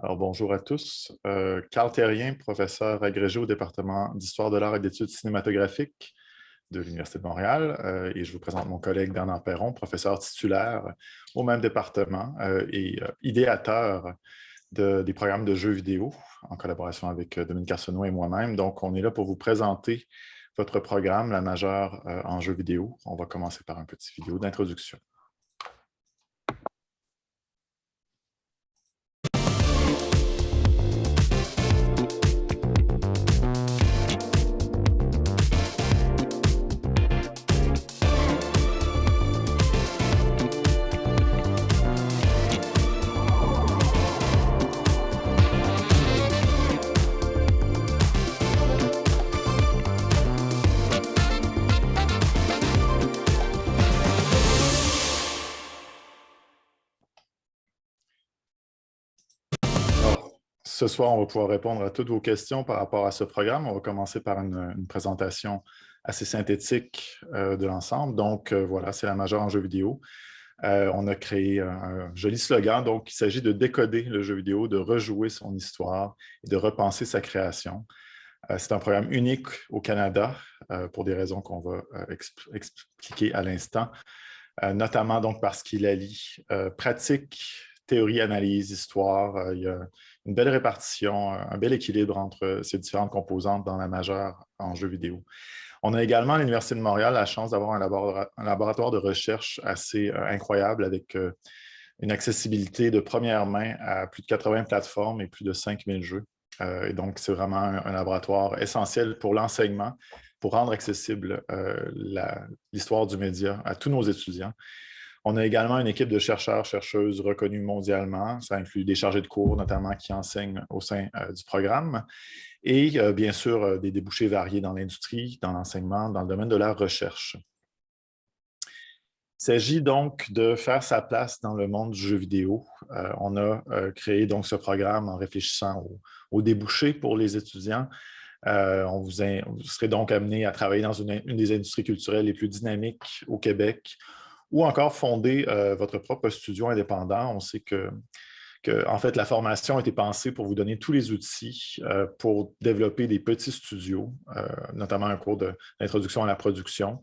Alors, bonjour à tous. Carl Terrien, professeur agrégé au département d'Histoire de l'art et d'études cinématographiques de l'Université de Montréal. Et je vous présente mon collègue Bernard Perron, professeur titulaire au même département et idéateur des programmes de jeux vidéo en collaboration avec Dominique Arsenault et moi-même. Donc, on est là pour vous présenter votre programme, la majeure en jeux vidéo. On va commencer par un petit vidéo d'introduction. Ce soir, on va pouvoir répondre à toutes vos questions par rapport à ce programme. On va commencer par une présentation assez synthétique de l'ensemble. Donc, voilà, c'est la majeure en jeux vidéo. On a créé un joli slogan. Donc, il s'agit de décoder le jeu vidéo, de rejouer son histoire et de repenser sa création. C'est un programme unique au Canada pour des raisons qu'on va expliquer à l'instant, notamment donc parce qu'il allie pratique, théorie, analyse, histoire. Il y a une belle répartition, un bel équilibre entre ces différentes composantes dans la majeure en jeux vidéo. On a également à l'Université de Montréal la chance d'avoir un laboratoire de recherche assez incroyable avec une accessibilité de première main à plus de 80 plateformes et plus de 5000 jeux. Et donc, c'est vraiment un laboratoire essentiel pour l'enseignement, pour rendre accessible l'histoire du média à tous nos étudiants. On a également une équipe de chercheurs, chercheuses reconnus mondialement. Ça inclut des chargés de cours, notamment, qui enseignent au sein du programme. Et bien sûr, des débouchés variés dans l'industrie, dans l'enseignement, dans le domaine de la recherche. Il s'agit donc de faire sa place dans le monde du jeu vidéo. On a créé donc ce programme en réfléchissant aux débouchés pour les étudiants. Vous serez donc amené à travailler dans une des industries culturelles les plus dynamiques au Québec, ou encore fonder votre propre studio indépendant. On sait que en fait, la formation a été pensée pour vous donner tous les outils pour développer des petits studios, notamment un cours d'introduction à la production,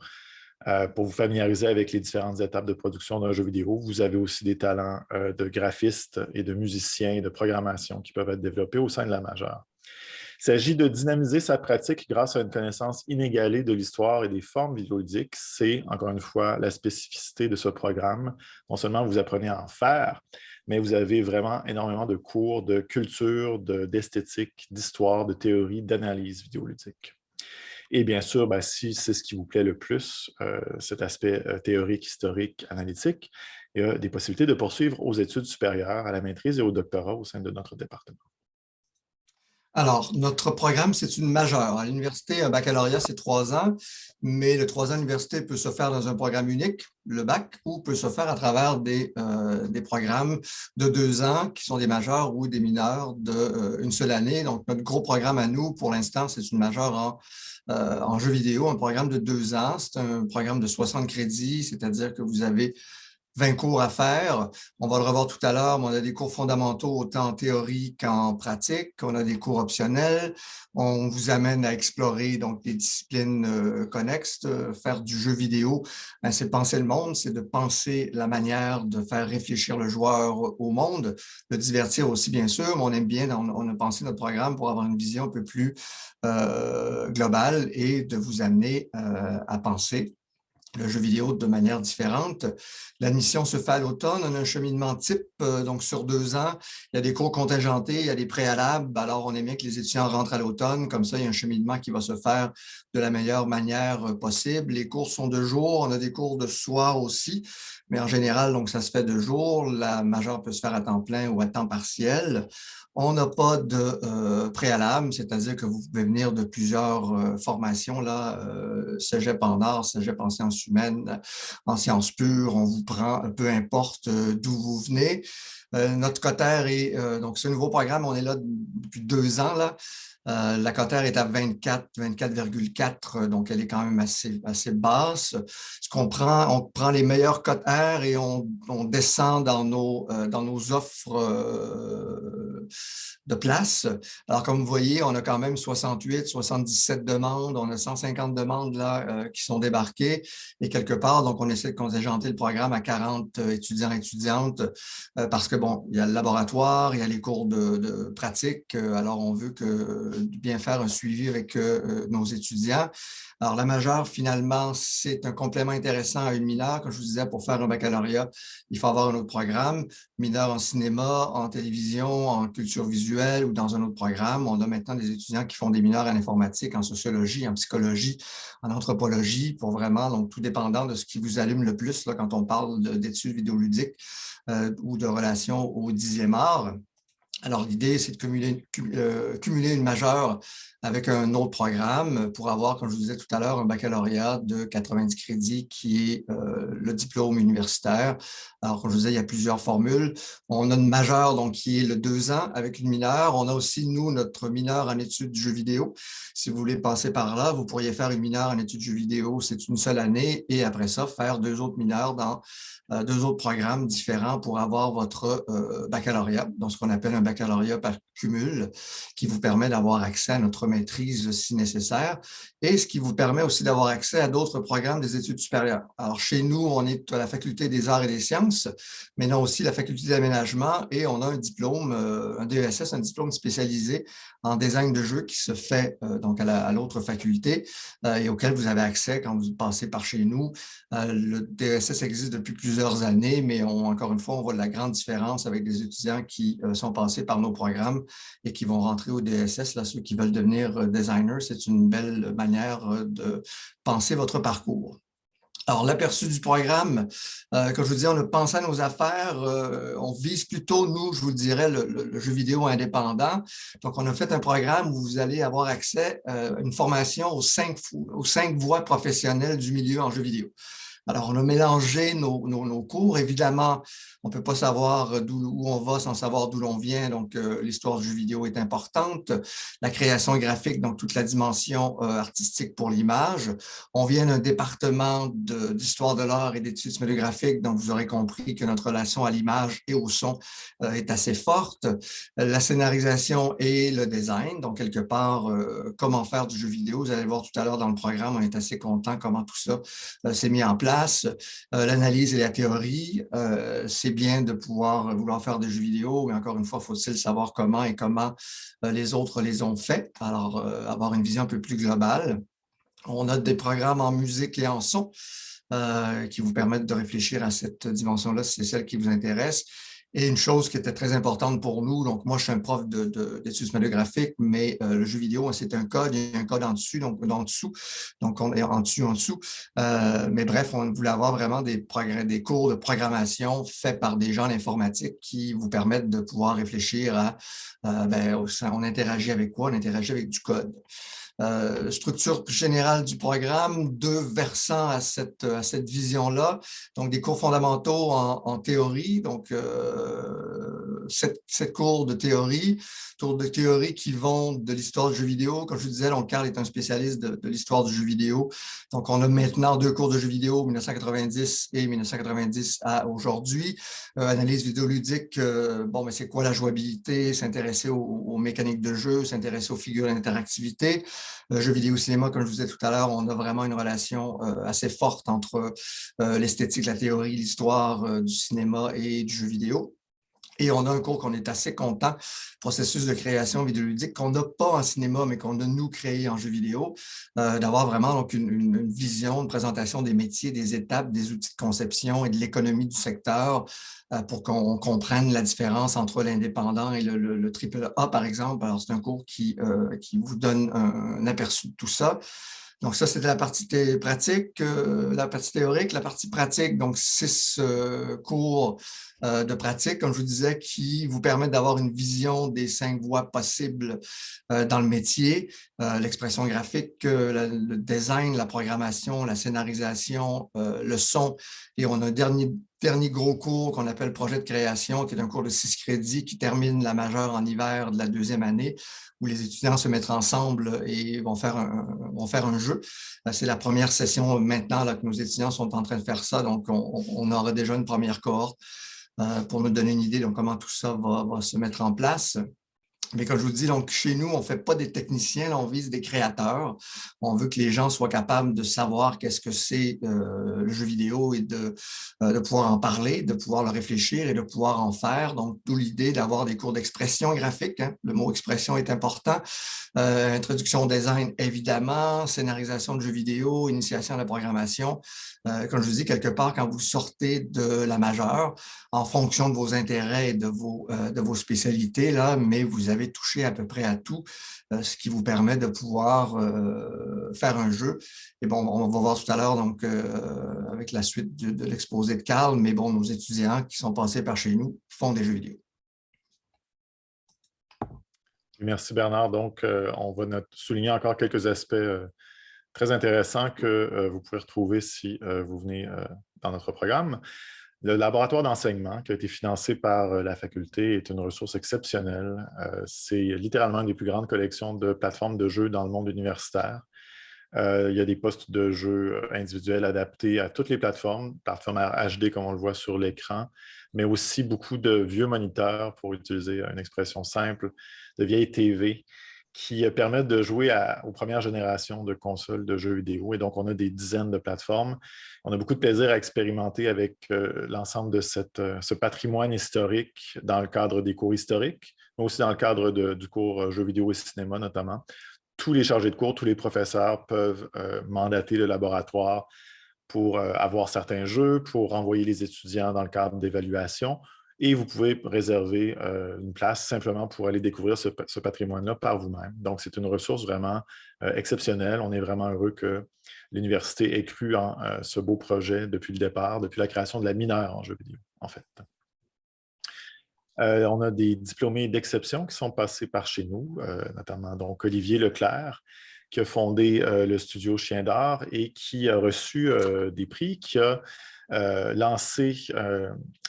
pour vous familiariser avec les différentes étapes de production d'un jeu vidéo. Vous avez aussi des talents de graphistes et de musiciens et de programmation qui peuvent être développés au sein de la majeure. Il s'agit de dynamiser sa pratique grâce à une connaissance inégalée de l'histoire et des formes vidéoludiques. C'est, encore une fois, la spécificité de ce programme. Non seulement vous apprenez à en faire, mais vous avez vraiment énormément de cours de culture, d'esthétique, d'histoire, de théorie, d'analyse vidéoludique. Et bien sûr, si c'est ce qui vous plaît le plus, cet aspect théorique, historique, analytique, il y a des possibilités de poursuivre aux études supérieures, à la maîtrise et au doctorat au sein de notre département. Alors, notre programme, c'est une majeure. À l'université, un baccalauréat, c'est 3 ans, mais le 3 ans à l'université peut se faire dans un programme unique, le bac, ou peut se faire à travers des programmes de 2 ans qui sont des majeurs ou des mineurs d'une seule année. Donc, notre gros programme à nous, pour l'instant, c'est une majeure en jeux vidéo, un programme de 2 ans. C'est un programme de 60 crédits, c'est-à-dire que vous avez 20 cours à faire. On va le revoir tout à l'heure, mais on a des cours fondamentaux autant en théorie qu'en pratique. On a des cours optionnels. On vous amène à explorer donc des disciplines connexes. Faire du jeu vidéo, c'est penser le monde, c'est de penser la manière de faire réfléchir le joueur au monde, de divertir aussi, bien sûr, mais on aime bien, on a pensé notre programme pour avoir une vision un peu plus globale et de vous amener à penser le jeu vidéo de manière différente. L'admission se fait à l'automne. On a un cheminement type, donc sur 2 ans. Il y a des cours contingentés, il y a des préalables. Alors, on aime bien que les étudiants rentrent à l'automne. Comme ça, il y a un cheminement qui va se faire de la meilleure manière possible. Les cours sont de jour. On a des cours de soir aussi. Mais en général, donc, ça se fait de jour. La majeure peut se faire à temps plein ou à temps partiel. On n'a pas de préalable, c'est-à-dire que vous pouvez venir de plusieurs formations, là, cégep en arts, cégep en sciences humaines, en sciences pures, on vous prend, peu importe d'où vous venez. Notre cotère est, donc c'est un nouveau programme, on est là depuis 2 ans, là. La cotère est à 24, 24,4, donc elle est quand même assez basse. Ce qu'on prend, on prend les meilleurs cotères et on descend dans nos offres de places. Alors, comme vous voyez, on a quand même 68, 77 demandes. On a 150 demandes là qui sont débarquées. Et quelque part, donc, on essaie de contingenter le programme à 40 étudiants et étudiantes parce que, bon, il y a le laboratoire, il y a les cours de pratique. Alors, on veut bien faire un suivi avec nos étudiants. Alors, la majeure, finalement, c'est un complément intéressant à une mineure. Comme je vous disais, pour faire un baccalauréat, il faut avoir un autre programme. Mineur en cinéma, en télévision, en culture visuelle ou dans un autre programme. On a maintenant des étudiants qui font des mineurs en informatique, en sociologie, en psychologie, en anthropologie, pour vraiment, donc tout dépendant de ce qui vous allume le plus là, quand on parle d'études vidéoludiques ou de relations au 10e art. Alors, l'idée, c'est de cumuler une majeure avec un autre programme pour avoir, comme je vous disais tout à l'heure, un baccalauréat de 90 crédits qui est le diplôme universitaire. Alors, comme je vous disais, il y a plusieurs formules. On a une majeure, donc, qui est le 2 ans avec une mineure. On a aussi, nous, notre mineur en études du jeu vidéo. Si vous voulez passer par là, vous pourriez faire une mineure en études du jeu vidéo. C'est une seule année et après ça, faire 2 autres mineurs dans 2 autres programmes différents pour avoir votre baccalauréat, donc ce qu'on appelle un baccalauréat par cumul, qui vous permet d'avoir accès à notre maîtrise si nécessaire et ce qui vous permet aussi d'avoir accès à d'autres programmes des études supérieures. Alors, chez nous, on est à la Faculté des arts et des sciences, mais non aussi la Faculté d'aménagement et on a un diplôme, un DESS, un diplôme spécialisé en design de jeu qui se fait donc à l'autre faculté et auquel vous avez accès quand vous passez par chez nous. Le DESS existe depuis plusieurs années, mais encore une fois, on voit la grande différence avec des étudiants qui sont passés par nos programmes et qui vont rentrer au DSS. Là, ceux qui veulent devenir designers, c'est une belle manière de penser votre parcours. Alors, l'aperçu du programme, comme je vous dis, on a pensé à nos affaires. On vise plutôt, nous, je vous dirais, le jeu vidéo indépendant. Donc, on a fait un programme où vous allez avoir accès à une formation aux 5 voies professionnelles du milieu en jeu vidéo. Alors, on a mélangé nos cours. Évidemment, on ne peut pas savoir où on va sans savoir d'où l'on vient. Donc, l'histoire du jeu vidéo est importante. La création graphique, donc toute la dimension artistique pour l'image. On vient d'un département d'histoire de l'art et d'études cinématographiques. Donc, vous aurez compris que notre relation à l'image et au son est assez forte. La scénarisation et le design. Donc, quelque part, comment faire du jeu vidéo. Vous allez le voir tout à l'heure dans le programme. On est assez content comment tout ça s'est mis en place. L'analyse et la théorie, c'est bien de vouloir faire des jeux vidéo, mais encore une fois, faut-il savoir comment et comment les autres les ont fait. Alors, avoir une vision un peu plus globale. On a des programmes en musique et en son qui vous permettent de réfléchir à cette dimension-là si c'est celle qui vous intéresse. Et une chose qui était très importante pour nous, donc moi, je suis un prof d'études cinématographiques, mais le jeu vidéo, c'est un code, il y a un code en dessous, donc on est en dessous. Mais bref, on voulait avoir vraiment des cours de programmation faits par des gens en informatique qui vous permettent de pouvoir réfléchir à, on interagit avec quoi? On interagit avec du code. Structure générale du programme, 2 versants à cette vision-là. Donc, des cours fondamentaux en théorie, donc 7 cours de théorie qui vont de l'histoire du jeu vidéo. Comme je vous disais, donc Carl est un spécialiste de l'histoire du jeu vidéo. Donc, on a maintenant 2 cours de jeu vidéo, 1990 et 1990 à aujourd'hui. Analyse vidéoludique, mais c'est quoi la jouabilité? S'intéresser aux mécaniques de jeu, s'intéresser aux figures d'interactivité. Jeux vidéo cinéma, comme je vous disais tout à l'heure, on a vraiment une relation assez forte entre l'esthétique, la théorie, l'histoire du cinéma et du jeu vidéo. Et on a un cours qu'on est assez content, processus de création vidéoludique, qu'on n'a pas en cinéma, mais qu'on a nous créé en jeu vidéo, d'avoir vraiment donc une vision, une présentation des métiers, des étapes, des outils de conception et de l'économie du secteur pour qu'on comprenne la différence entre l'indépendant et le triple A, par exemple. Alors, c'est un cours qui vous donne un aperçu de tout ça. Donc, ça, c'était la partie pratique, la partie théorique. La partie pratique, donc 6 cours de pratique, comme je vous disais, qui vous permettent d'avoir une vision des 5 voies possibles dans le métier. L'expression graphique, le design, la programmation, la scénarisation, le son. Et on a un dernier gros cours qu'on appelle projet de création, qui est un cours de 6 crédits qui termine la majeure en hiver de la 2e année, où les étudiants se mettent ensemble et vont faire un jeu. C'est la première session maintenant là, que nos étudiants sont en train de faire ça, donc on aura déjà une première cohorte pour nous donner une idée de comment tout ça va se mettre en place. Mais comme je vous dis, donc, chez nous, on ne fait pas des techniciens, là, on vise des créateurs. On veut que les gens soient capables de savoir qu'est-ce que c'est le jeu vidéo et de pouvoir en parler, de pouvoir le réfléchir et de pouvoir en faire. Donc, d'où l'idée d'avoir des cours d'expression graphique. Hein. Le mot expression est important. Introduction au design, évidemment, scénarisation de jeux vidéo, initiation à la programmation. Comme je vous dis, quelque part, quand vous sortez de la majeure, en fonction de vos intérêts et de vos spécialités, là, mais vous avez touché à peu près à tout, ce qui vous permet de pouvoir faire un jeu. Et bon, on va voir tout à l'heure, donc, avec la suite de l'exposé de Carl, mais bon, nos étudiants qui sont passés par chez nous font des jeux vidéo. Merci Bernard. Donc, on va souligner encore quelques aspects très intéressants que vous pouvez retrouver si vous venez dans notre programme. Le laboratoire d'enseignement qui a été financé par la faculté est une ressource exceptionnelle. C'est littéralement une des plus grandes collections de plateformes de jeux dans le monde universitaire. Il y a des postes de jeux individuels adaptés à toutes les plateformes HD comme on le voit sur l'écran, mais aussi beaucoup de vieux moniteurs, pour utiliser une expression simple, de vieilles TV qui permettent de jouer aux premières générations de consoles de jeux vidéo. Et donc, on a des dizaines de plateformes. On a beaucoup de plaisir à expérimenter avec l'ensemble de ce patrimoine historique dans le cadre des cours historiques, mais aussi dans le cadre du cours jeux vidéo et cinéma notamment. Tous les chargés de cours, tous les professeurs peuvent mandater le laboratoire pour avoir certains jeux, pour envoyer les étudiants dans le cadre d'évaluation. Et vous pouvez réserver une place simplement pour aller découvrir ce patrimoine-là par vous-même. Donc, c'est une ressource vraiment exceptionnelle. On est vraiment heureux que l'université ait cru en ce beau projet depuis le départ, depuis la création de la mineure en jeux vidéo, en fait. On a des diplômés d'exception qui sont passés par chez nous, notamment donc Olivier Leclerc, qui a fondé le studio Chien d'Art et qui a reçu des prix, qui a lancé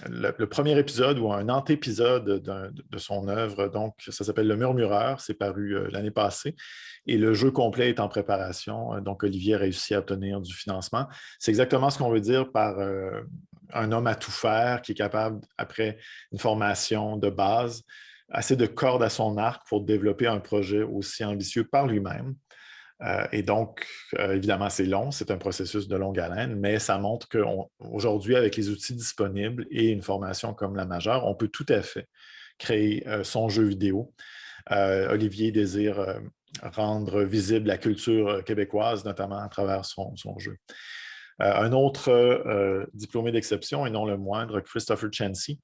le premier épisode ou un antépisode de son œuvre. Donc, ça s'appelle Le Murmureur, c'est paru l'année passée. Et le jeu complet est en préparation. Donc, Olivier a réussi à obtenir du financement. C'est exactement ce qu'on veut dire par un homme à tout faire qui est capable, après une formation de base, assez de cordes à son arc pour développer un projet aussi ambitieux par lui-même. Et donc, évidemment, c'est long, c'est un processus de longue haleine, mais ça montre qu'aujourd'hui, avec les outils disponibles et une formation comme la majeure, on peut tout à fait créer son jeu vidéo. Olivier désire rendre visible la culture québécoise, notamment à travers son jeu. Un autre diplômé d'exception, et non le moindre, Christopher Chansey,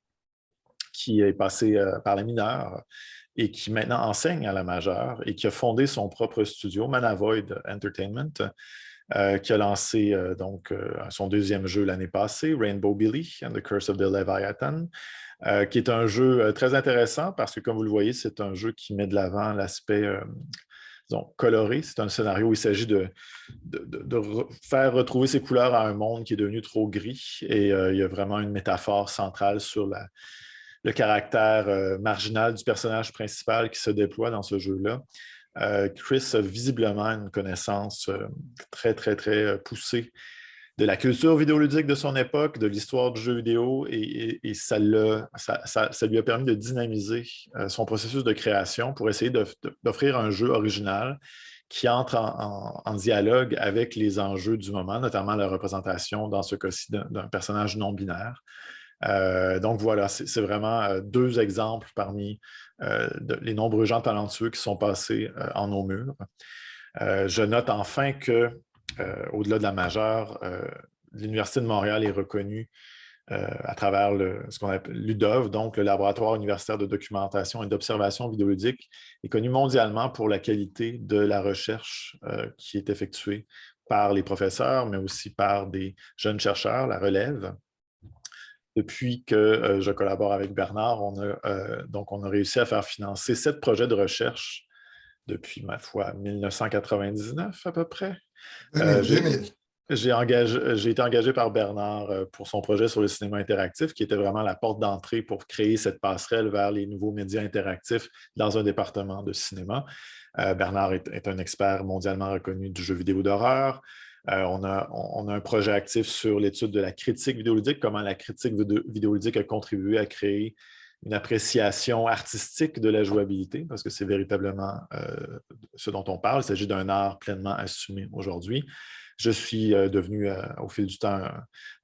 qui est passé par la mineure et qui maintenant enseigne à la majeure et qui a fondé son propre studio, Manavoid Entertainment, qui a lancé son deuxième jeu l'année passée, Rainbow Billy and the Curse of the Leviathan, qui est un jeu très intéressant parce que, comme vous le voyez, c'est un jeu qui met de l'avant l'aspect coloré. C'est un scénario où il s'agit de faire retrouver ses couleurs à un monde qui est devenu trop gris. Et il y a vraiment une métaphore centrale sur le caractère marginal du personnage principal qui se déploie dans ce jeu-là. Chris a visiblement une connaissance très, très, très poussée de la culture vidéoludique de son époque, de l'histoire du jeu vidéo, et ça lui a permis de dynamiser son processus de création pour essayer d'offrir un jeu original qui entre en dialogue avec les enjeux du moment, notamment la représentation, dans ce cas-ci, d'un personnage non-binaire. Donc voilà, c'est vraiment deux exemples parmi les nombreux gens talentueux qui sont passés en nos murs. Je note enfin que au-delà de la majeure, l'Université de Montréal est reconnue à travers ce qu'on appelle l'UDOV, donc le Laboratoire universitaire de documentation et d'observation vidéoludique, est connu mondialement pour la qualité de la recherche qui est effectuée par les professeurs, mais aussi par des jeunes chercheurs, la relève. Depuis que je collabore avec Bernard, on a réussi à faire financer 7 projets de recherche depuis, ma foi, 1999 à peu près. 2000. J'ai été engagé par Bernard pour son projet sur le cinéma interactif, qui était vraiment la porte d'entrée pour créer cette passerelle vers les nouveaux médias interactifs dans un département de cinéma. Bernard est un expert mondialement reconnu du jeu vidéo d'horreur. On a un projet actif sur l'étude de la critique vidéoludique, comment la critique vidéoludique a contribué à créer une appréciation artistique de la jouabilité, parce que c'est véritablement ce dont on parle. Il s'agit d'un art pleinement assumé aujourd'hui. Je suis devenu, au fil du temps,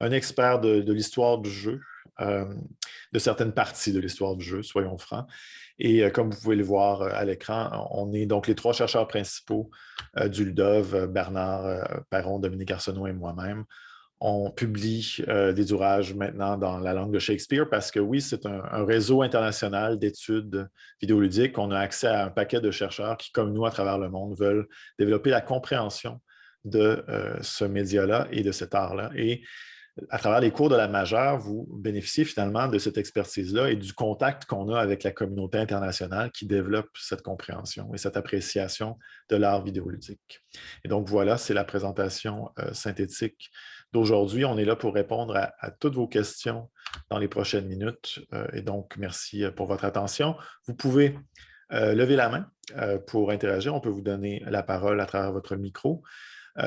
un expert de l'histoire du jeu, de certaines parties de l'histoire du jeu, soyons francs. Et comme vous pouvez le voir à l'écran, on est donc les 3 chercheurs principaux du LUDOV, Bernard Perron, Dominique Arsenault et moi-même. On publie des ouvrages maintenant dans la langue de Shakespeare parce que oui, c'est un réseau international d'études vidéoludiques. On a accès à un paquet de chercheurs qui, comme nous, à travers le monde, veulent développer la compréhension de ce média-là et de cet art-là. Et à travers les cours de la majeure, vous bénéficiez finalement de cette expertise-là et du contact qu'on a avec la communauté internationale qui développe cette compréhension et cette appréciation de l'art vidéoludique. Et donc voilà, c'est la présentation synthétique d'aujourd'hui. On est là pour répondre à toutes vos questions dans les prochaines minutes. Et donc, merci pour votre attention. Vous pouvez lever la main pour interagir. On peut vous donner la parole à travers votre micro.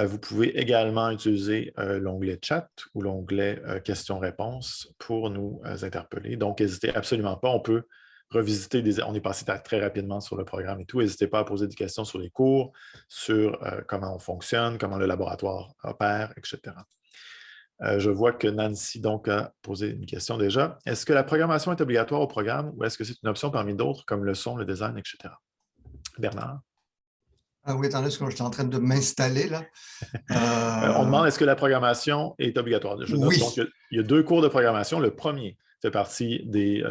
Vous pouvez également utiliser l'onglet chat ou l'onglet questions-réponses pour nous interpeller. Donc, n'hésitez absolument pas. On peut revisiter on est passé très rapidement sur le programme et tout. N'hésitez pas à poser des questions sur les cours, sur comment on fonctionne, comment le laboratoire opère, etc. Je vois que Nancy donc a posé une question déjà. Est-ce que la programmation est obligatoire au programme ou est-ce que c'est une option parmi d'autres comme le son, le design, etc.? Bernard? Ah oui, attendez, parce que je suis en train de m'installer là. On demande est-ce que la programmation est obligatoire. Je note donc qu'il y a 2 cours de programmation. Le premier fait partie des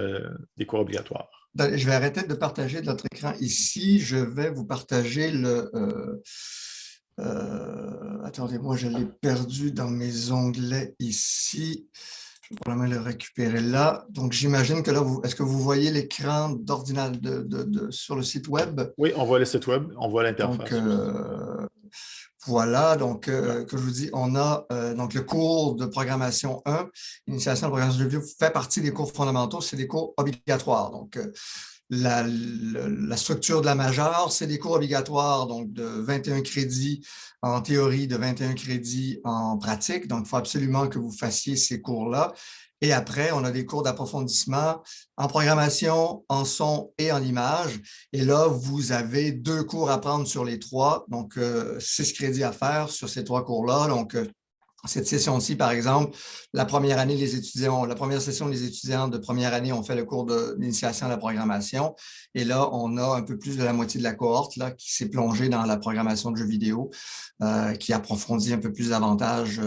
cours obligatoires. Je vais arrêter de partager notre écran ici. Je vais vous partager le... attendez, moi, je l'ai perdu dans mes onglets ici. Je vais probablement le récupérer là. Donc, j'imagine que là, est-ce que vous voyez l'écran d'ordinateur sur le site web? Oui, on voit le site web, on voit l'interface. Donc, voilà, donc, que je vous dis, on a donc le cours de programmation 1, initiation à la programmation de jeux vidéo, fait partie des cours fondamentaux, c'est des cours obligatoires. Donc, la structure de la majeure, c'est des cours obligatoires, donc de 21 crédits en théorie, de 21 crédits en pratique. Donc, il faut absolument que vous fassiez ces cours-là. Et après, on a des cours d'approfondissement en programmation, en son et en image. Et là, vous avez 2 cours à prendre sur les 3, donc 6 crédits à faire sur ces 3 cours-là. Donc, cette session-ci, par exemple, la première session, les étudiants de première année ont fait le cours d'initiation à la programmation. Et là, on a un peu plus de la moitié de la cohorte là, qui s'est plongée dans la programmation de jeux vidéo, qui approfondit un peu plus davantage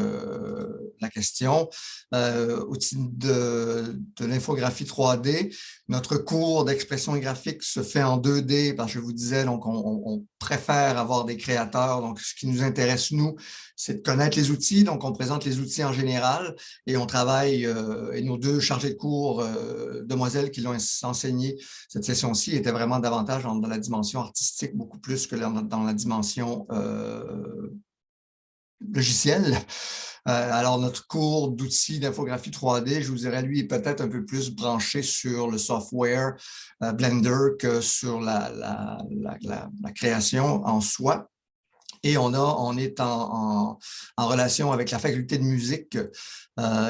la question. Au titre de l'infographie 3D, notre cours d'expression graphique se fait en 2D, parce que je vous disais, donc on préfère avoir des créateurs. Donc, ce qui nous intéresse, nous, c'est de connaître les outils. Donc, on présente les outils en général et on travaille, et nos 2 chargés de cours, demoiselles qui l'ont enseigné cette session-ci, étaient vraiment davantage dans la dimension artistique, beaucoup plus que dans la dimension logicielle. Alors, notre cours d'outils d'infographie 3D, je vous dirais, lui, est peut-être un peu plus branché sur le software Blender que sur la création en soi. Et on est en relation avec la faculté de musique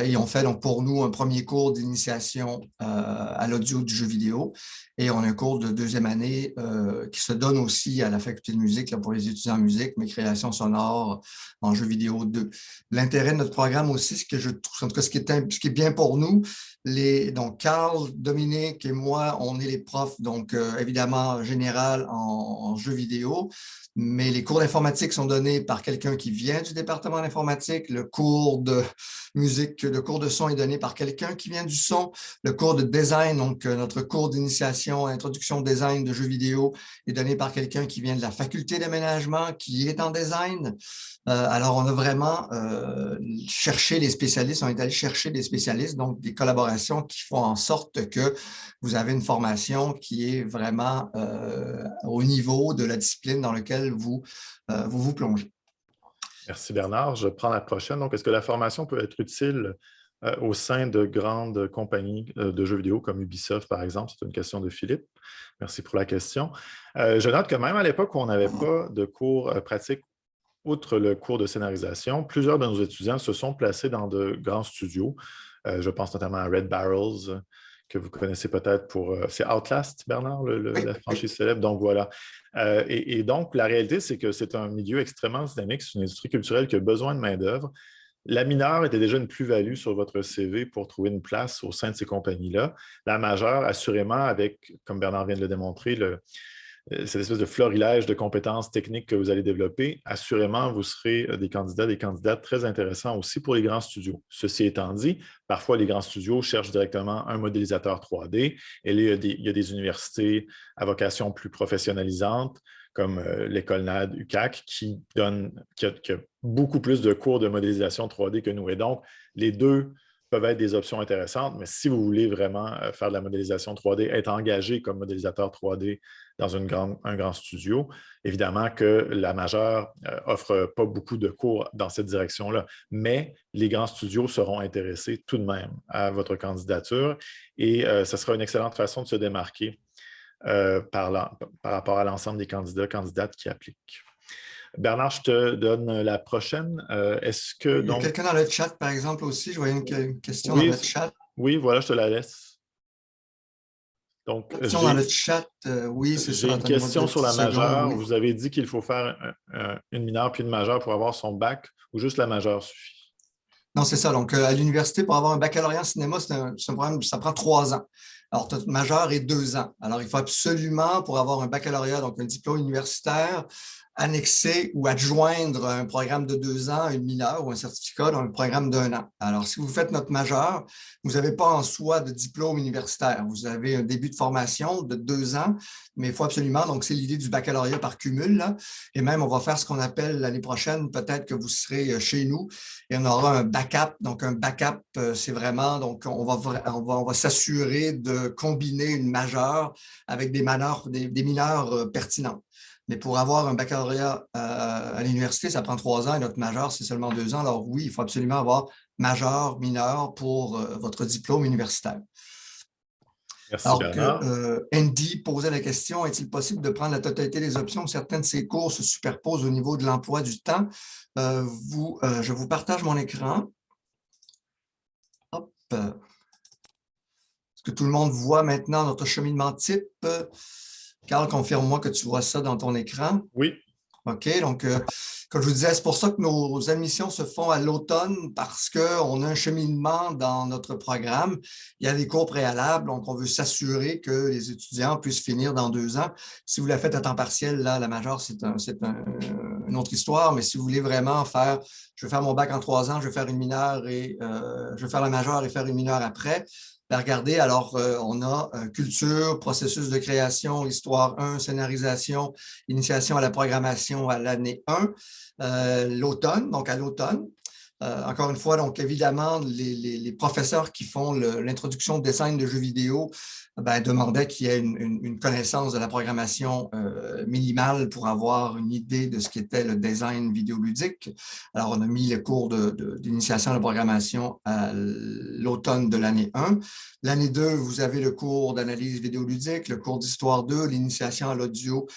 et on fait donc pour nous un premier cours d'initiation à l'audio du jeu vidéo. Et on a un cours de 2e année qui se donne aussi à la faculté de musique là, pour les étudiants en musique, mais création sonore en jeu vidéo 2. L'intérêt de notre programme aussi, ce que je trouve, en tout cas, ce qui est bien pour nous, donc Carl, Dominique et moi, on est les profs, donc évidemment général en jeu vidéo. Mais les cours d'informatique sont donnés par quelqu'un qui vient du département d'informatique. Le cours de musique, le cours de son est donné par quelqu'un qui vient du son. Le cours de design, donc notre cours d'initiation, introduction au design de jeux vidéo, est donné par quelqu'un qui vient de la faculté d'aménagement, qui est en design. Alors, on a vraiment cherché les spécialistes, on est allé chercher des spécialistes, donc des collaborations qui font en sorte que vous avez une formation qui est vraiment au niveau de la discipline dans laquelle vous plongez. Merci Bernard. Je prends la prochaine. Donc, est-ce que la formation peut être utile au sein de grandes compagnies de jeux vidéo comme Ubisoft, par exemple? C'est une question de Philippe. Merci pour la question. Je note que même à l'époque où on n'avait pas de cours pratiques outre le cours de scénarisation, plusieurs de nos étudiants se sont placés dans de grands studios. Je pense notamment à Red Barrels, que vous connaissez peut-être pour... c'est Outlast, Bernard, Oui, la oui. franchise célèbre. Donc voilà. Et donc, la réalité, c'est que c'est un milieu extrêmement dynamique. C'est une industrie culturelle qui a besoin de main-d'œuvre. La mineure était déjà une plus-value sur votre CV pour trouver une place au sein de ces compagnies-là. La majeure, assurément, avec, comme Bernard vient de le démontrer, cette espèce de florilège de compétences techniques que vous allez développer, assurément, vous serez des candidats, des candidates très intéressants aussi pour les grands studios. Ceci étant dit, parfois, les grands studios cherchent directement un modélisateur 3D. Et là, il y a des universités à vocation plus professionnalisante, comme l'école NAD UQAC, qui a beaucoup plus de cours de modélisation 3D que nous. Et donc, les deux peuvent être des options intéressantes, mais si vous voulez vraiment faire de la modélisation 3D, être engagé comme modélisateur 3D dans un grand studio, évidemment que la majeure offre pas beaucoup de cours dans cette direction-là, mais les grands studios seront intéressés tout de même à votre candidature et ce sera une excellente façon de se démarquer par rapport à l'ensemble des candidats, candidates qui appliquent. Bernard, je te donne la prochaine. Est-ce que Il y a donc... quelqu'un dans le chat, par exemple, aussi. Je voyais une question dans Oui, le chat. oui, voilà, je te la laisse. Donc, Question dans le chat. Oui, c'est ça. j'ai une Attendez-moi question deux sur petites la secondes. majeure. Oui. Vous avez dit qu'il faut faire une mineure puis une majeure pour avoir son bac ou juste la majeure suffit? Non, c'est ça. Donc, à l'université, pour avoir un baccalauréat en cinéma, c'est un programme, ça prend 3 ans. Alors, tu as majeur et 2 ans. Alors, il faut absolument, pour avoir un baccalauréat, donc un diplôme universitaire, annexer ou adjoindre un programme de 2 ans, une mineure ou un certificat dans un programme d'1 an. Alors, si vous faites notre majeur, vous n'avez pas en soi de diplôme universitaire. Vous avez un début de formation de 2 ans, mais il faut absolument, donc c'est l'idée du baccalauréat par cumul, là. Et même, on va faire ce qu'on appelle l'année prochaine, peut-être que vous serez chez nous et on aura un backup. Donc, un backup, c'est vraiment, donc on va s'assurer de combiner une majeure avec des mineurs pertinents. Mais pour avoir un baccalauréat à l'université, ça prend 3 ans et notre majeur, c'est seulement 2 ans. Alors oui, il faut absolument avoir majeur, mineur pour votre diplôme universitaire. Merci, Alors que Bernard. Andy posait la question, est-il possible de prendre la totalité des options? Certaines de ces cours se superposent au niveau de l'emploi du temps. Je vous partage mon écran. Hop. Est-ce que tout le monde voit maintenant notre cheminement type? Carl, confirme-moi que tu vois ça dans ton écran. Oui. OK, donc, comme je vous disais, c'est pour ça que nos admissions se font à l'automne parce qu'on a un cheminement dans notre programme. Il y a des cours préalables, donc on veut s'assurer que les étudiants puissent finir dans 2 ans. Si vous la faites à temps partiel, là, la majeure, c'est une autre histoire, mais si vous voulez vraiment faire, je vais faire mon bac en 3 ans, je vais faire une mineure et je vais faire la majeure et faire une mineure après. Ben, regardez, alors on a culture, processus de création, histoire 1, scénarisation, initiation à la programmation à l'année 1, l'automne, donc à l'automne. Encore une fois, donc évidemment, les professeurs qui font l'introduction de design de jeux vidéo demandaient qu'il y ait une connaissance de la programmation minimale pour avoir une idée de ce qu'était le design vidéoludique. Alors, on a mis le cours d'initiation à la programmation à l'automne de l'année 1. L'année 2, vous avez le cours d'analyse vidéoludique, le cours d'histoire 2, l'initiation à l'audio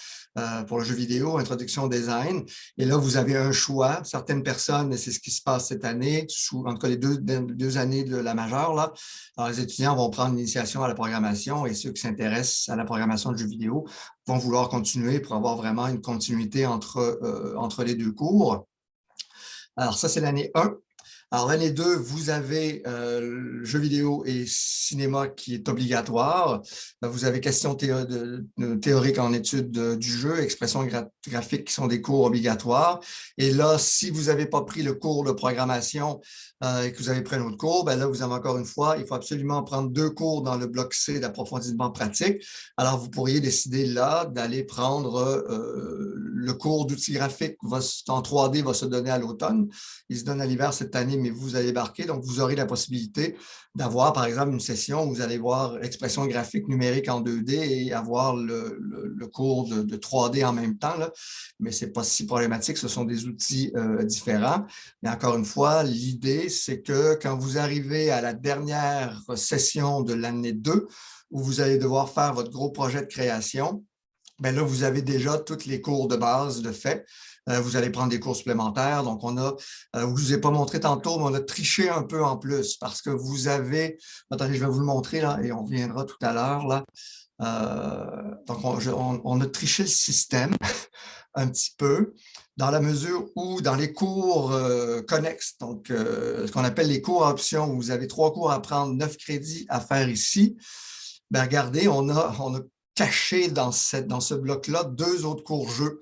pour le jeu vidéo, introduction au design. Et là, vous avez un choix. Certaines personnes, et c'est ce qui se passe cette année, en tout cas les deux années de la majeure, là. Alors, les étudiants vont prendre l'initiation à la programmation et ceux qui s'intéressent à la programmation de jeux vidéo vont vouloir continuer pour avoir vraiment une continuité entre les deux cours. Alors, ça, c'est l'année 1. Alors, l'année 2, vous avez jeux vidéo et cinéma qui est obligatoire. Vous avez questions théoriques en études du jeu, expressions graphiques qui sont des cours obligatoires. Et là, si vous n'avez pas pris le cours de programmation et que vous avez pris un autre cours, là, vous avez encore une fois, il faut absolument prendre 2 cours dans le bloc C d'approfondissement pratique. Alors, vous pourriez décider là d'aller prendre le cours d'outils graphiques en 3D va se donner à l'automne. Il se donne à l'hiver cette année, mais vous allez embarquer. Donc, vous aurez la possibilité d'avoir, par exemple, une session où vous allez voir expression graphique numérique en 2D et avoir le cours de 3D en même temps, là. Mais ce n'est pas si problématique. Ce sont des outils différents. Mais encore une fois, l'idée, c'est que quand vous arrivez à la dernière session de l'année 2, où vous allez devoir faire votre gros projet de création, là, vous avez déjà tous les cours de base de fait. Vous allez prendre des cours supplémentaires. Donc, je ne vous ai pas montré tantôt, mais on a triché un peu en plus parce que vous avez, attendez, je vais vous le montrer là et on reviendra tout à l'heure là. Donc, on a triché le système un petit peu dans la mesure où dans les cours connexes, donc ce qu'on appelle les cours à option, où vous avez 3 cours à prendre, 9 crédits à faire ici, bien regardez, on a caché dans ce bloc-là 2 autres cours jeux.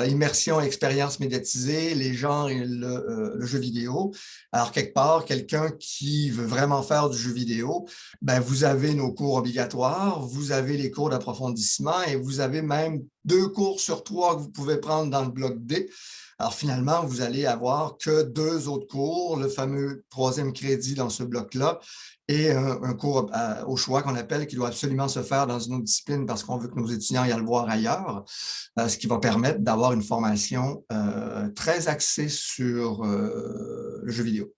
Immersion et expérience médiatisée, les genres et le jeu vidéo. Alors, quelque part, quelqu'un qui veut vraiment faire du jeu vidéo, ben, vous avez nos cours obligatoires, vous avez les cours d'approfondissement et vous avez même 2 cours sur 3 que vous pouvez prendre dans le bloc D. Alors, finalement, vous allez avoir que 2 autres cours, le fameux 3e crédit dans ce bloc-là, et un cours au choix qu'on appelle, qui doit absolument se faire dans une autre discipline parce qu'on veut que nos étudiants aillent le voir ailleurs, ce qui va permettre d'avoir une formation très axée sur le jeu vidéo.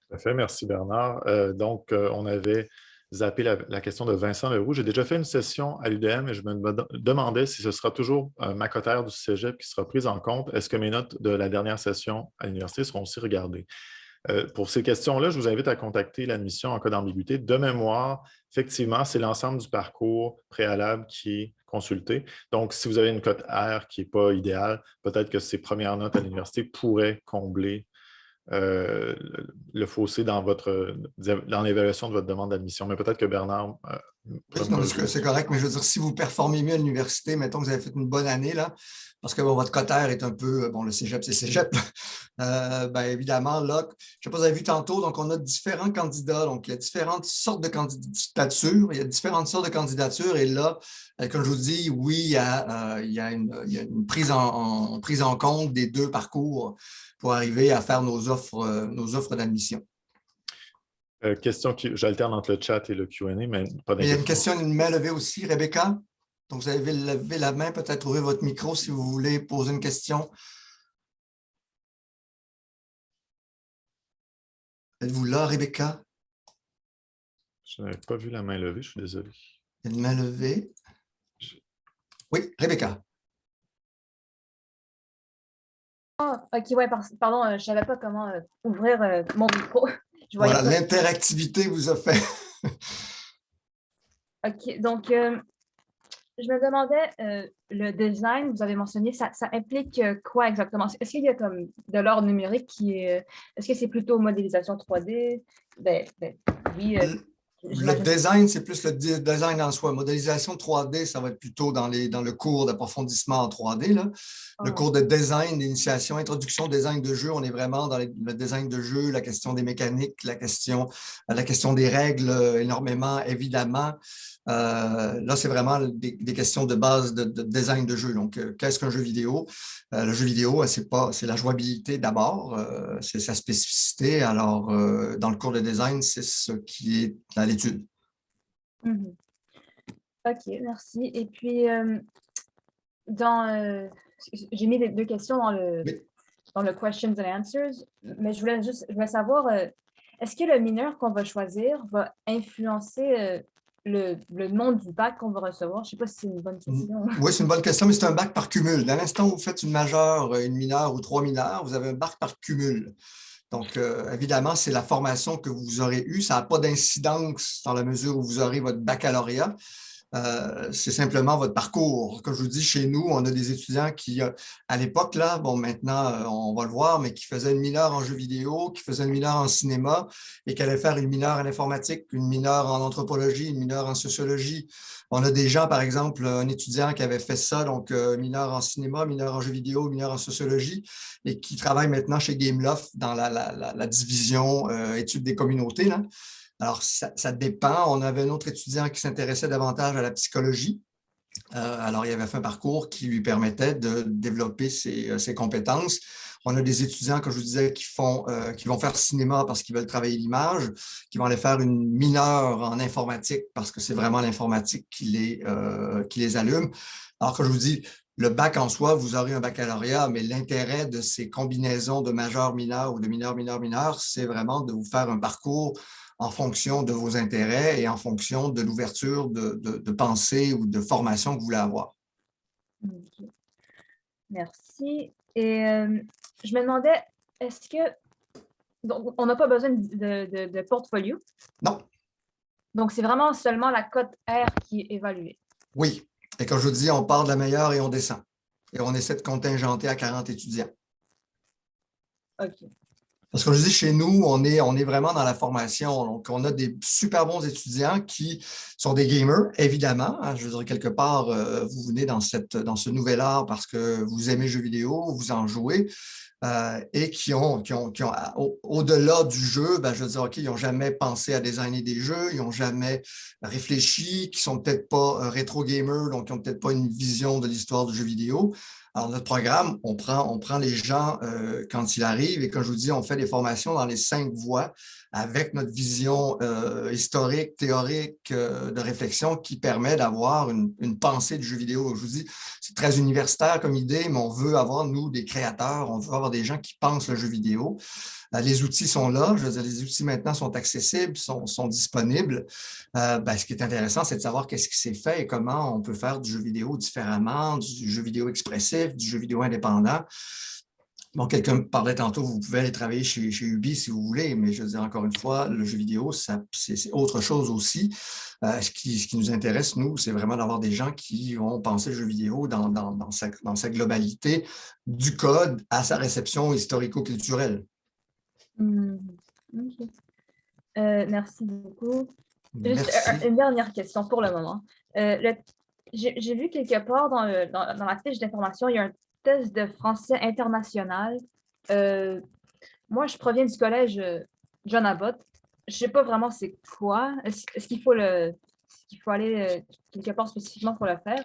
Tout à fait, merci Bernard. Donc, on avait zappé la question de Vincent Leroux. J'ai déjà fait une session à l'UDM et je me demandais si ce sera toujours ma cotère du cégep qui sera prise en compte. Est-ce que mes notes de la dernière session à l'université seront aussi regardées? Pour ces questions-là, je vous invite à contacter l'admission en cas d'ambiguïté. De mémoire, effectivement, c'est l'ensemble du parcours préalable qui est consulté. Donc, si vous avez une cote R qui n'est pas idéale, peut-être que ces premières notes à l'université pourraient combler le fossé dans l'évaluation de votre demande d'admission. Mais peut-être que Bernard Oui, non, c'est correct, mais je veux dire, si vous performez mieux à l'université, mettons que vous avez fait une bonne année, là, parce que bon, votre cotère est un peu, bon, le cégep, c'est cégep, ben, évidemment, là, je ne sais pas, vous avez vu tantôt, donc on a différents candidats, donc il y a différentes sortes de candidatures, il y a différentes sortes de candidatures, et là, comme je vous dis, oui, il y a une prise en compte des 2 parcours pour arriver à faire nos offres d'admission. Question qui j'alterne entre le chat et le Q&A, mais pas d'inquiétude. Il y a une question, une main levée aussi, Rebecca. Donc, vous avez levé la main, peut-être ouvrir votre micro si vous voulez poser une question. Êtes-vous là, Rebecca? Je n'avais pas vu la main levée, je suis désolé. Il y a une main levée. Oui, Rebecca. OK, ouais, pardon, je ne savais pas comment ouvrir mon micro. Voilà, l'interactivité vous a fait. OK, donc, je me demandais, le design, vous avez mentionné, ça implique quoi exactement? Est-ce qu'il y a comme de l'ordre numérique qui est… Est-ce que c'est plutôt modélisation 3D? Oui. Le design, c'est plus le design en soi. Modélisation 3D, ça va être plutôt dans le cours d'approfondissement en 3D. Là. Le cours de design, d'initiation, introduction, design de jeu, on est vraiment dans le design de jeu, la question des mécaniques, la question des règles énormément, évidemment. Là, c'est vraiment des questions de base de design de jeu. Donc, qu'est-ce qu'un jeu vidéo? Le jeu vidéo, c'est la jouabilité d'abord, c'est sa spécificité. Alors, dans le cours de design, c'est ce qui est à l'étude. OK, merci. Et puis, j'ai mis 2 questions dans le questions and answers, mais je voulais savoir, est-ce que le mineur qu'on va choisir va influencer le nom du bac qu'on va recevoir? Je ne sais pas si c'est une bonne question. Oui, c'est une bonne question, mais c'est un bac par cumul. Dès l'instant où vous faites une majeure, une mineure ou 3 mineurs, vous avez un bac par cumul. Donc, évidemment, c'est la formation que vous aurez eue. Ça n'a pas d'incidence dans la mesure où vous aurez votre baccalauréat. C'est simplement votre parcours. Comme je vous dis, chez nous, on a des étudiants qui, à l'époque, là, bon, maintenant, on va le voir, mais qui faisaient une mineure en jeux vidéo, qui faisaient une mineure en cinéma et qui allaient faire une mineure en informatique, une mineure en anthropologie, une mineure en sociologie. On a des gens, par exemple, un étudiant qui avait fait ça, donc mineur en cinéma, mineur en jeux vidéo, mineur en sociologie, et qui travaille maintenant chez Gameloft dans la division études des communautés, là. Alors, ça dépend. On avait un autre étudiant qui s'intéressait davantage à la psychologie. Alors, il avait fait un parcours qui lui permettait de développer ses compétences. On a des étudiants, comme je vous disais, qui vont faire cinéma parce qu'ils veulent travailler l'image, qui vont aller faire une mineure en informatique parce que c'est vraiment l'informatique qui les allume. Alors, comme je vous dis, le bac en soi, vous aurez un baccalauréat, mais l'intérêt de ces combinaisons de majeur-mineur ou de mineur-mineur-mineur, c'est vraiment de vous faire un parcours en fonction de vos intérêts et en fonction de l'ouverture de pensée ou de formation que vous voulez avoir. Okay. Merci. Et je me demandais, est-ce que... Donc, on n'a pas besoin de portfolio? Non. Donc, c'est vraiment seulement la cote R qui est évaluée. Oui. Et comme je vous dis, on part de la meilleure et on descend. Et on essaie de contingenter à 40 étudiants. OK. Parce que je dis, chez nous, on est vraiment dans la formation. Donc, on a des super bons étudiants qui sont des gamers, évidemment. Hein. Je veux dire, quelque part, vous venez dans ce nouvel art parce que vous aimez les jeux vidéo, vous en jouez. Et qui ont au-delà du jeu, ben, je veux dire, OK, ils n'ont jamais pensé à designer des jeux, ils n'ont jamais réfléchi, qui ne sont peut-être pas rétro-gamers, donc qui n'ont peut-être pas une vision de l'histoire du jeu vidéo. Alors, notre programme, on prend les gens quand ils arrivent et comme je vous dis, on fait des formations dans les 5 voies avec notre vision historique, théorique, de réflexion qui permet d'avoir une pensée du jeu vidéo. Je vous dis, c'est très universitaire comme idée, mais on veut avoir, nous, des créateurs, on veut avoir des gens qui pensent le jeu vidéo. Les outils sont là, je veux dire, les outils maintenant sont accessibles, sont disponibles. Ce qui est intéressant, c'est de savoir qu'est-ce qui s'est fait et comment on peut faire du jeu vidéo différemment, du jeu vidéo expressif, du jeu vidéo indépendant. Bon, quelqu'un me parlait tantôt, vous pouvez aller travailler chez Ubi si vous voulez, mais je veux dire, encore une fois, le jeu vidéo, c'est autre chose aussi. Ce qui nous intéresse, nous, c'est vraiment d'avoir des gens qui vont penser le jeu vidéo dans sa globalité, du code à sa réception historico-culturelle. Okay. Merci beaucoup. Juste Merci. une dernière question pour le moment. J'ai vu quelque part dans la fiche d'information, il y a un test de français international. Moi, je proviens du collège John Abbott. Je ne sais pas vraiment c'est quoi. Est-ce qu'il faut aller quelque part spécifiquement pour le faire?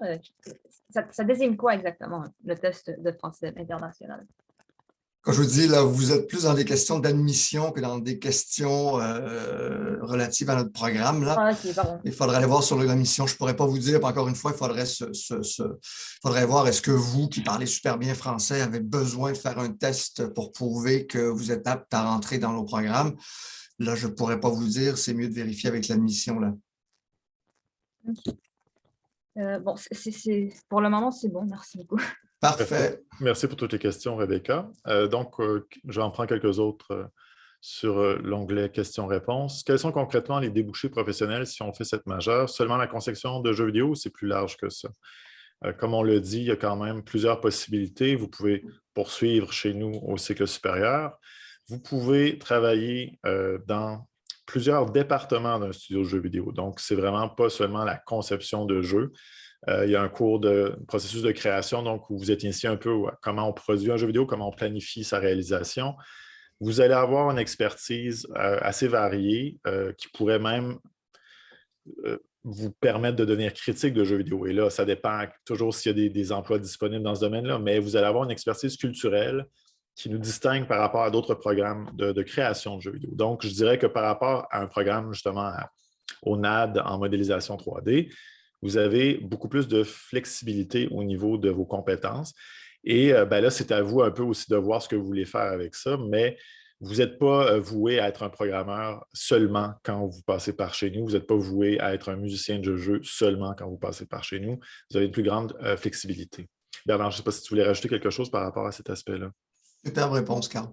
Ça désigne quoi exactement, le test de français international? Comme je vous dis, là, vous êtes plus dans des questions d'admission que dans des questions relatives à notre programme. Là. Ah, ok, pardon. Il faudrait aller voir sur la mission. Je ne pourrais pas vous dire, encore une fois, il faudrait voir est-ce que vous, qui parlez super bien français, avez besoin de faire un test pour prouver que vous êtes apte à rentrer dans nos programmes. Là, je ne pourrais pas vous dire, c'est mieux de vérifier avec l'admission. Là. Okay. Bon, pour le moment, c'est bon. Merci beaucoup. Parfait. Merci pour toutes les questions, Rebecca. J'en prends quelques autres sur l'onglet questions-réponses. Quels sont concrètement les débouchés professionnels si on fait cette majeure? Seulement la conception de jeux vidéo ou c'est plus large que ça? Comme on le dit, il y a quand même plusieurs possibilités. Vous pouvez poursuivre chez nous au cycle supérieur. Vous pouvez travailler dans plusieurs départements d'un studio de jeux vidéo. Donc, ce n'est vraiment pas seulement la conception de jeux. Il y a un cours de processus de création, donc où vous êtes initié un peu à comment on produit un jeu vidéo, comment on planifie sa réalisation. Vous allez avoir une expertise assez variée qui pourrait même vous permettre de devenir critique de jeux vidéo. Et là, ça dépend toujours s'il y a des emplois disponibles dans ce domaine-là, mais vous allez avoir une expertise culturelle qui nous distingue par rapport à d'autres programmes de création de jeux vidéo. Donc, je dirais que par rapport à un programme justement au NAD en modélisation 3D, vous avez beaucoup plus de flexibilité au niveau de vos compétences. Et là, c'est à vous un peu aussi de voir ce que vous voulez faire avec ça, mais vous n'êtes pas voué à être un programmeur seulement quand vous passez par chez nous. Vous n'êtes pas voué à être un musicien de jeu seulement quand vous passez par chez nous. Vous avez une plus grande flexibilité. Bernard, je ne sais pas si tu voulais rajouter quelque chose par rapport à cet aspect-là. Superbe réponse, Carl.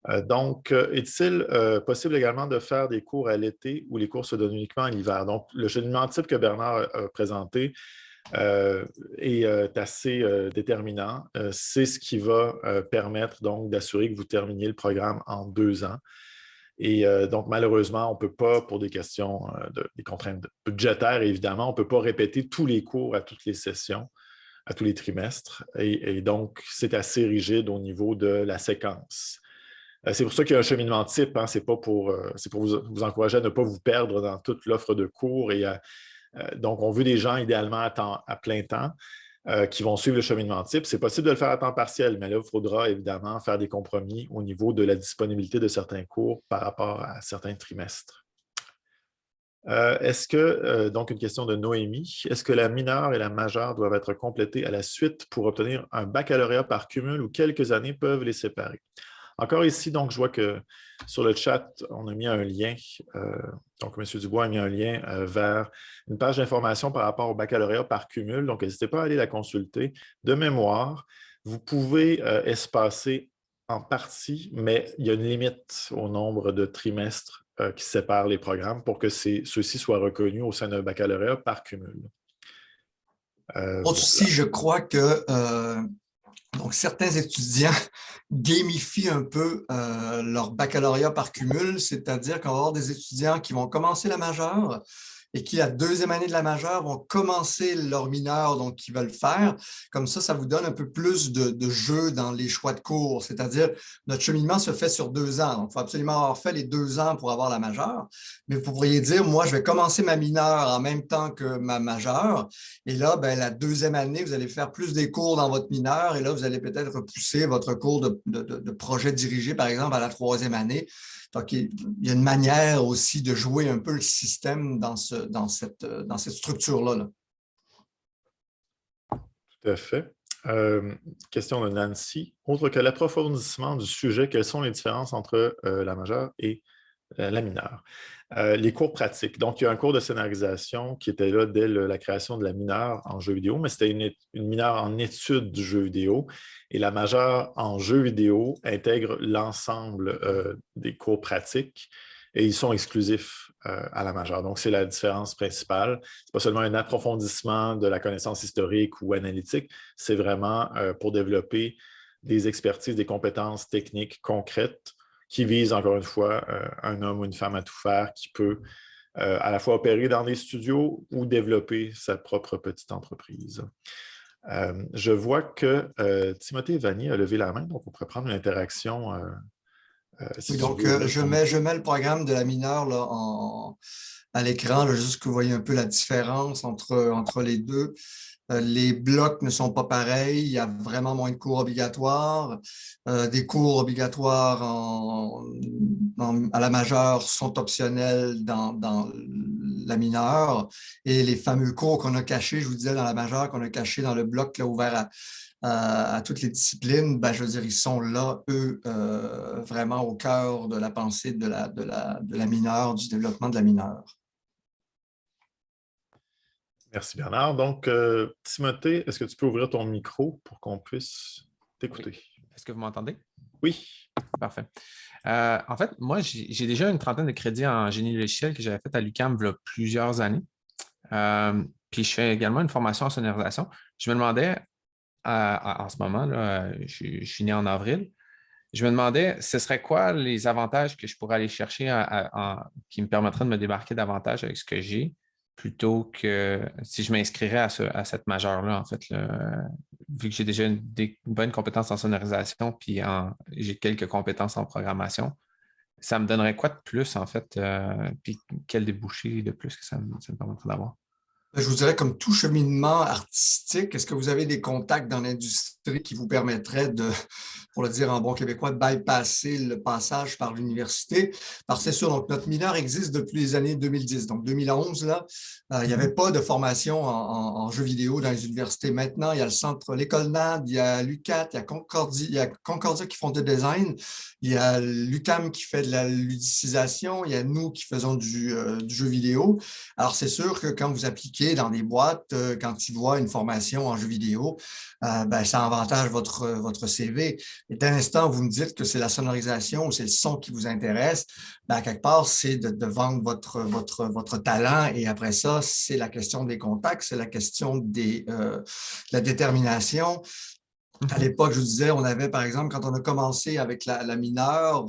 Est-il possible également de faire des cours à l'été ou les cours se donnent uniquement en hiver? Donc, le cheminement type que Bernard a présenté est assez déterminant. C'est ce qui va permettre donc d'assurer que vous terminiez le programme en 2 ans. Et donc, malheureusement, on ne peut pas, pour des questions, des contraintes budgétaires, évidemment, on ne peut pas répéter tous les cours à toutes les sessions, à tous les trimestres. Et donc, c'est assez rigide au niveau de la séquence. C'est pour ça qu'il y a un cheminement type, hein. C'est pour vous encourager à ne pas vous perdre dans toute l'offre de cours. Donc, on veut des gens idéalement à plein temps qui vont suivre le cheminement type. C'est possible de le faire à temps partiel, mais là, il faudra évidemment faire des compromis au niveau de la disponibilité de certains cours par rapport à certains trimestres. Donc, une question de Noémie. Est-ce que la mineure et la majeure doivent être complétées à la suite pour obtenir un baccalauréat par cumul ou quelques années peuvent les séparer? Encore ici, donc, je vois que sur le chat, on a mis un lien. Donc, M. Dubois a mis un lien vers une page d'information par rapport au baccalauréat par cumul. Donc, n'hésitez pas à aller la consulter. De mémoire, vous pouvez espacer en partie, mais il y a une limite au nombre de trimestres qui séparent les programmes pour que ceux-ci soient reconnus au sein d'un baccalauréat par cumul. Aussi, je crois que donc, certains étudiants gamifient un peu leur baccalauréat par cumul, c'est-à-dire qu'on va avoir des étudiants qui vont commencer la majeure et qui, la deuxième année de la majeure, vont commencer leur mineur, donc qui veulent faire. Comme ça vous donne un peu plus de jeu dans les choix de cours, c'est-à-dire notre cheminement se fait sur 2 ans. Donc, il faut absolument avoir fait les 2 ans pour avoir la majeure. Mais vous pourriez dire, moi, je vais commencer ma mineure en même temps que ma majeure. Et là, ben, la deuxième année, vous allez faire plus des cours dans votre mineur et là, vous allez peut-être repousser votre cours de projet dirigé, par exemple, à la 3e année. Donc, il y a une manière aussi de jouer un peu le système dans cette structure-là. Là. Tout à fait. Question de Nancy. Autre que l'approfondissement du sujet, quelles sont les différences entre la majeure et la mineure? Les cours pratiques. Donc, il y a un cours de scénarisation qui était là dès la création de la mineure en jeu vidéo, mais c'était une mineure en études du jeu vidéo. Et la majeure en jeu vidéo intègre l'ensemble des cours pratiques et ils sont exclusifs à la majeure. Donc, c'est la différence principale. Ce n'est pas seulement un approfondissement de la connaissance historique ou analytique, c'est vraiment pour développer des expertises, des compétences techniques concrètes qui vise, encore une fois, un homme ou une femme à tout faire qui peut à la fois opérer dans des studios ou développer sa propre petite entreprise. Je vois que Timothée Vanier a levé la main, donc on pourrait prendre une interaction. Oui, donc, je mets le programme de la mineure là, à l'écran, juste que vous voyez un peu la différence entre les deux. Les blocs ne sont pas pareils, il y a vraiment moins de cours obligatoires. Des cours obligatoires à la majeure sont optionnels dans la mineure. Et les fameux cours qu'on a cachés, je vous disais, dans la majeure, qu'on a cachés dans le bloc là, ouvert à toutes les disciplines, ben, je veux dire, ils sont là, eux, vraiment au cœur de la pensée de la mineure, du développement de la mineure. Merci Bernard. Donc, Timothée, est-ce que tu peux ouvrir ton micro pour qu'on puisse t'écouter? Oui. Est-ce que vous m'entendez? Oui. Parfait. En fait, moi, j'ai déjà une trentaine de crédits en génie logiciel que j'avais fait à l'UQAM il y a plusieurs années. Puis, je fais également une formation en sonorisation. Je me demandais, en ce moment, là, je suis né en avril, je me demandais, ce serait quoi les avantages que je pourrais aller chercher qui me permettraient de me démarquer davantage avec ce que j'ai, plutôt que si je m'inscrirais à cette majeure-là, en fait, là, vu que j'ai déjà une bonne compétence en sonorisation, puis j'ai quelques compétences en programmation, ça me donnerait quoi de plus, en fait, puis quel débouché de plus que ça me permettrait d'avoir? Je vous dirais, comme tout cheminement artistique, est-ce que vous avez des contacts dans l'industrie qui vous permettraient de, pour le dire en bon québécois, de bypasser le passage par l'université? Parce que c'est sûr, donc notre mineur existe depuis les années 2010. Donc 2011, là, il n'y avait pas de formation en jeux vidéo dans les universités. Maintenant, il y a le centre, l'école NAD, il y a l'UQAT, il y a Concordia qui font du design, il y a l'UQAM qui fait de la ludicisation, il y a nous qui faisons du jeu vidéo. Alors, c'est sûr que quand vous appliquez dans des boîtes, quand ils voient une formation en jeu vidéo, ben, ça avantage votre CV. Et dès l'instant où vous me dites que c'est la sonorisation ou c'est le son qui vous intéresse, ben, quelque part, c'est de vendre votre talent. Et après ça, c'est la question des contacts, c'est la question de la détermination. À l'époque, je vous disais, on avait, par exemple, quand on a commencé avec la mineure,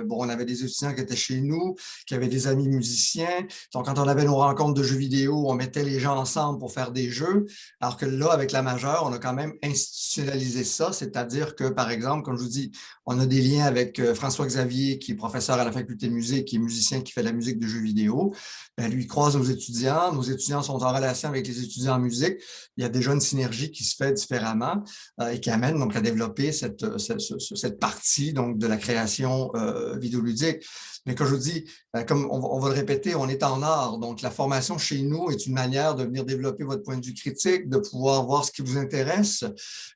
on avait des étudiants qui étaient chez nous, qui avaient des amis musiciens. Donc, quand on avait nos rencontres de jeux vidéo, on mettait les gens ensemble pour faire des jeux. Alors que là, avec la majeure, on a quand même institutionnalisé ça, c'est-à-dire que, par exemple, comme je vous dis, on a des liens avec François Xavier, qui est professeur à la faculté de musique, qui est musicien, qui fait de la musique de jeux vidéo. Ben, lui, il croise nos étudiants sont en relation avec les étudiants en musique. Il y a déjà une synergie qui se fait différemment et qui amène donc à développer cette partie donc, de la création vidéoludique. Mais comme je vous dis, comme on va le répéter, on est en art. Donc, la formation chez nous est une manière de venir développer votre point de vue critique, de pouvoir voir ce qui vous intéresse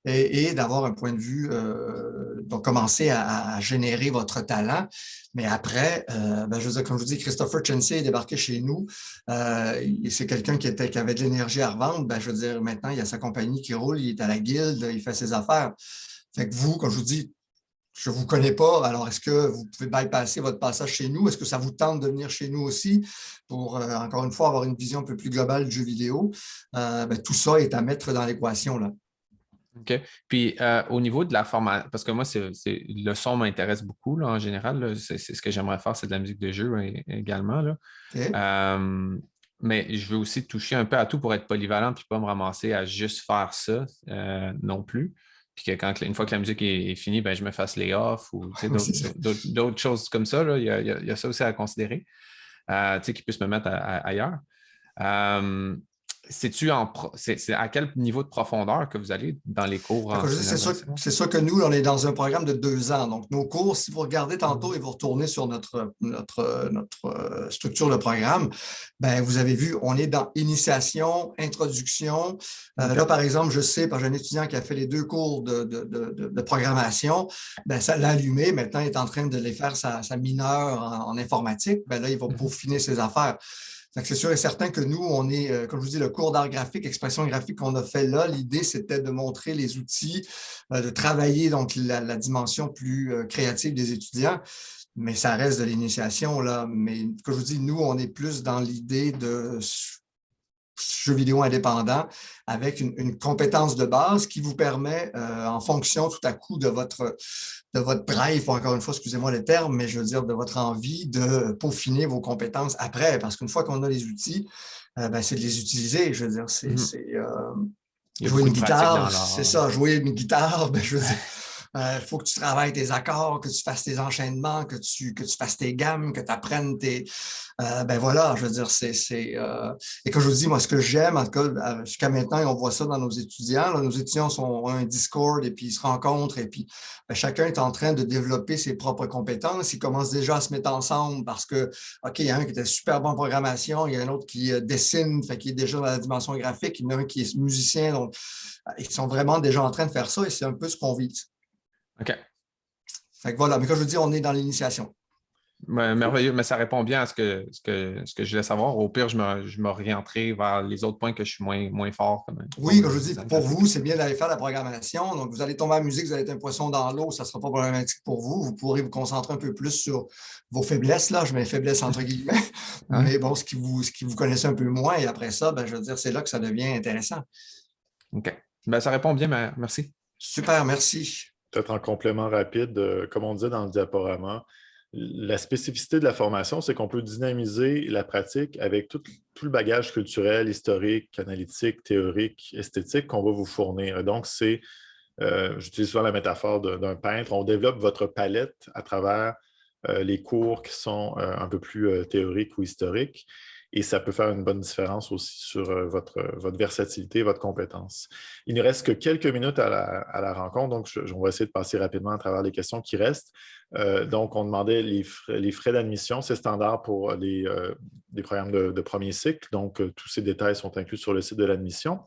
et d'avoir un point de vue, donc commencer à générer votre talent. Mais après, je veux dire, comme je vous dis, Christopher Cheney est débarqué chez nous. C'est quelqu'un qui avait de l'énergie à revendre. Je veux dire, maintenant, il y a sa compagnie qui roule, il est à la guilde, il fait ses affaires. Fait que vous, comme je vous dis, je ne vous connais pas, alors est-ce que vous pouvez bypasser votre passage chez nous? Est-ce que ça vous tente de venir chez nous aussi pour, encore une fois, avoir une vision un peu plus globale du jeu vidéo? Tout ça est à mettre dans l'équation, là. OK. Puis au niveau de la formation, parce que moi, le son m'intéresse beaucoup là, en général. Là, c'est ce que j'aimerais faire, c'est de la musique de jeu également. Là. Okay. Mais je veux aussi toucher un peu à tout pour être polyvalent puis pas me ramasser à juste faire ça non plus. Puis que une fois que la musique est finie, je me fasse les off ou d'autres choses comme ça. Là. Il y a ça aussi à considérer qui puisse me mettre ailleurs. C'est à quel niveau de profondeur que vous allez dans les cours? C'est sûr que nous, on est dans un programme de 2 ans. Donc, nos cours, si vous regardez tantôt et vous retournez sur notre structure de programme, vous avez vu, on est dans initiation, introduction. Okay. Là, par exemple, je sais, parce que j'ai un étudiant qui a fait les 2 cours de programmation, ça l'a allumé. Maintenant, il est en train de les faire sa mineure en informatique. Là, il va peaufiner ses affaires. C'est sûr et certain que nous, on est, comme je vous dis, le cours d'art graphique, expression graphique qu'on a fait là, l'idée, c'était de montrer les outils, de travailler donc la dimension plus créative des étudiants, mais ça reste de l'initiation, là. Mais comme je vous dis, nous, on est plus dans l'idée de jeux vidéo indépendant avec une compétence de base qui vous permet, en fonction tout à coup de votre drive, encore une fois, excusez-moi le terme, mais je veux dire de votre envie de peaufiner vos compétences après, parce qu'une fois qu'on a les outils, c'est de les utiliser. Je veux dire, jouer une guitare, c'est ça, jouer une guitare, je veux dire, il faut que tu travailles tes accords, que tu fasses tes enchaînements, que tu fasses tes gammes, que tu apprennes tes... voilà, je veux dire, et comme je vous dis, moi, ce que j'aime, en tout cas, jusqu'à maintenant, et on voit ça dans nos étudiants, là, nos étudiants ont un Discord et puis ils se rencontrent et puis chacun est en train de développer ses propres compétences. Ils commencent déjà à se mettre ensemble parce que, OK, il y a un qui était super bon en programmation, il y a un autre qui dessine, fait qu'il est déjà dans la dimension graphique, il y en a un qui est musicien, donc ils sont vraiment déjà en train de faire ça et c'est un peu ce qu'on vise. OK. Fait que voilà, mais comme je vous dis, on est dans l'initiation. Merveilleux, mais ça répond bien à ce que je voulais savoir. Au pire, je m'orienterai vers les autres points que je suis moins fort. Oui, comme je vous dis, pour vous, c'est bien d'aller faire la programmation. Donc, vous allez tomber en musique, vous allez être un poisson dans l'eau, ça ne sera pas problématique pour vous. Vous pourrez vous concentrer un peu plus sur vos faiblesses, là. Je mets faiblesses entre guillemets. Ouais. Mais bon, ce qui vous connaissez un peu moins, et après ça, je veux dire, c'est là que ça devient intéressant. OK. Ça répond bien, mais merci. Super, merci. Peut-être en complément rapide, comme on disait dans le diaporama, la spécificité de la formation, c'est qu'on peut dynamiser la pratique avec tout le bagage culturel, historique, analytique, théorique, esthétique qu'on va vous fournir. Donc, j'utilise souvent la métaphore d'un peintre, on développe votre palette à travers les cours qui sont un peu plus théoriques ou historiques. Et ça peut faire une bonne différence aussi sur votre versatilité, votre compétence. Il ne reste que quelques minutes à la rencontre, donc on va essayer de passer rapidement à travers les questions qui restent. Donc, on demandait les frais d'admission, c'est standard pour des programmes de premier cycle, donc tous ces détails sont inclus sur le site de l'admission.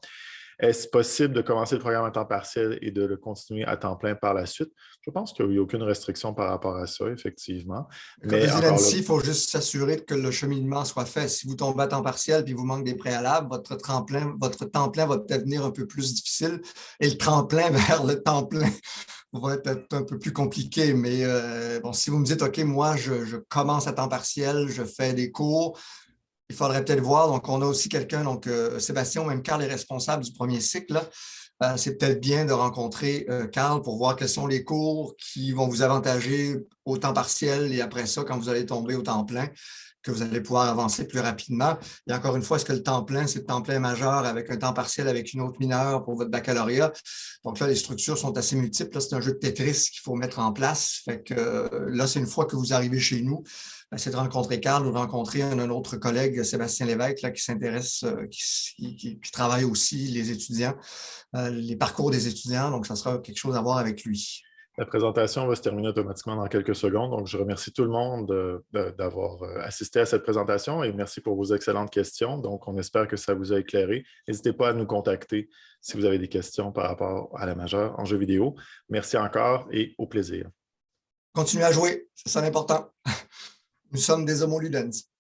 Est-ce possible de commencer le programme à temps partiel et de le continuer à temps plein par la suite? Je pense qu'il n'y a aucune restriction par rapport à ça, effectivement. Comme je dis, Nancy, il faut juste s'assurer que le cheminement soit fait. Si vous tombez à temps partiel et il vous manque des préalables, votre temps plein va peut-être venir un peu plus difficile et le tremplin vers le temps plein va être un peu plus compliqué. Mais si vous me dites, OK, moi, je commence à temps partiel, je fais des cours, il faudrait peut-être voir. Donc, on a aussi quelqu'un, donc Sébastien, même Carl est responsable du premier cycle. C'est peut-être bien de rencontrer Carl pour voir quels sont les cours qui vont vous avantager au temps partiel et après ça, quand vous allez tomber au temps plein. que vous allez pouvoir avancer plus rapidement. Et encore une fois, est-ce que le temps plein, c'est le temps plein majeur avec un temps partiel avec une autre mineure pour votre baccalauréat? Donc là, les structures sont assez multiples. Là, c'est un jeu de Tetris qu'il faut mettre en place. Fait que là, c'est une fois que vous arrivez chez nous, c'est de rencontrer Carl ou de rencontrer un autre collègue, Sébastien Lévesque, là, qui s'intéresse, qui travaille aussi les étudiants, les parcours des étudiants. Donc, ça sera quelque chose à voir avec lui. La présentation va se terminer automatiquement dans quelques secondes. Donc, je remercie tout le monde d'avoir assisté à cette présentation et merci pour vos excellentes questions. Donc, on espère que ça vous a éclairé. N'hésitez pas à nous contacter si vous avez des questions par rapport à la majeure en jeux vidéo. Merci encore et au plaisir. Continuez à jouer, c'est ça l'important. Nous sommes des Homo Ludens.